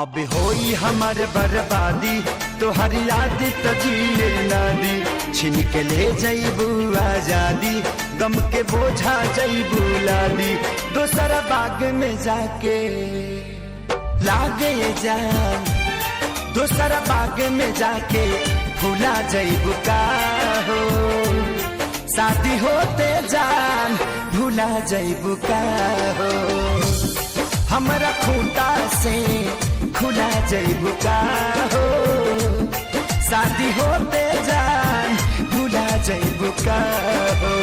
अब होई हमार बर्बादी तोहर याद तो जिए ना दी, छिन के ले जईबू आजादी, गम के बोझा जईबू लादी, दोसर बाग में जाके लागे जान, दोसर बाग में जाके भूला जईबू का हो, शादी होते जान भूला जईबू का हो, हमरा खूंटा से खुला जईबू का हो, शादी होते जान भूला जईबू का हो।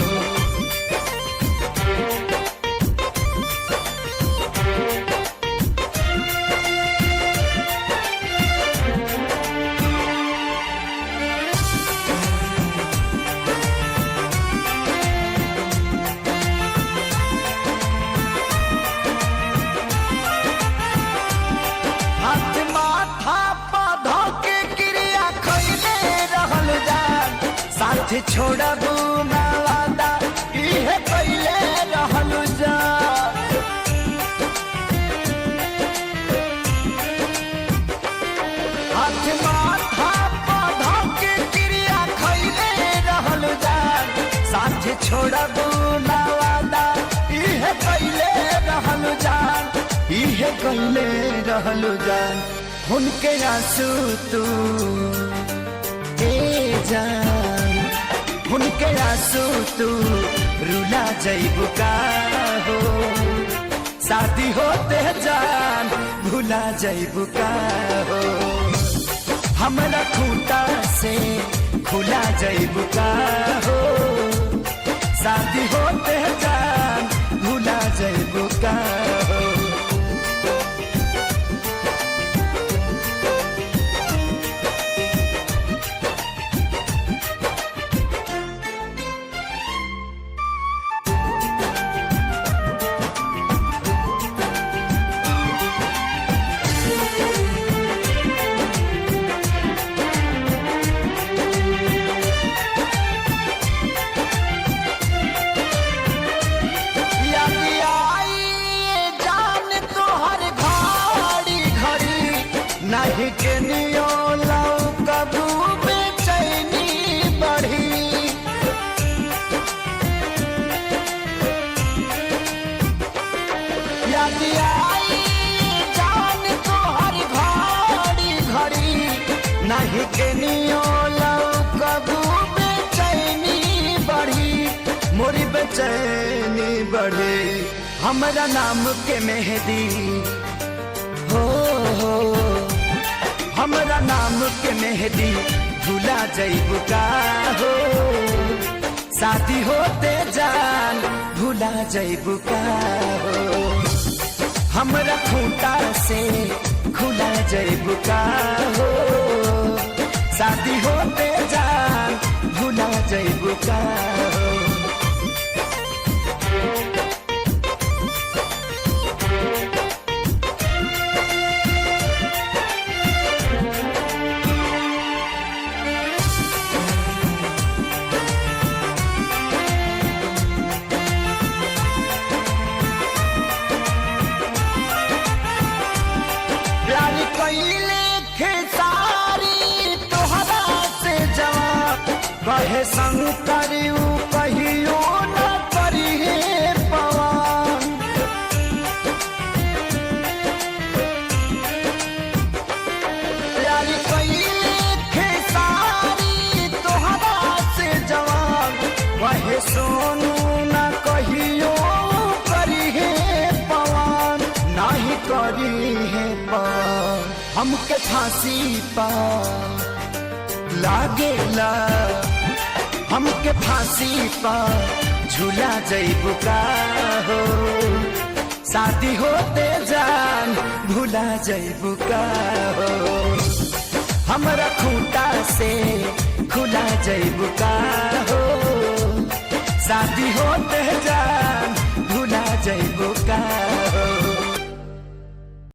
साथ छोड़बू ना वादा इहे पहले रहलू जा, हाथ माथा पौधा के क्रिया खैले रहलू जा, साथ छोड़बू ना वादा इहे पहले रहलू जान, इहे पहले रहलू जान, उनके आंसू तू जान, उनके आंसू तू रुला जईबू का हो, शादी होते जान भूला जईबू का हो, हमरा खूंटा से खुला जईबू का हो, शादी होते जान भूला जईबू का हो। नहीं के नियो लाओ कबू बेचैनी बढ़ी, याद आई जान तो हर घड़ी घड़ी, नहीं के नियो लाओ कबू बेचैनी बढ़ी, मोरी बेचैनी बढ़ी, हमरा नाम के मेहदी हो, हमरा नाम के मेहदी भूला जईबू का हो, शादी होते जान भूला जईबू का हो, हमरा खूंटा से खुला जईबू का हो, शादी होते जान भूला जईबू का हो। कहे संग करियो कहियो न करिहे पवन, प्यारी कइले खेसारी तोहरा से जवान, कहे सोनू न कहियो करिहे पवन, नहीं करिहे पवन, हमके फांसी पा लागेला, हमके फांसी पर झूला जइबू का हो, शादी होते जान भूला जइबू का हो, हमरा खूंटा से खुला जइबू का हो, शादी होते जान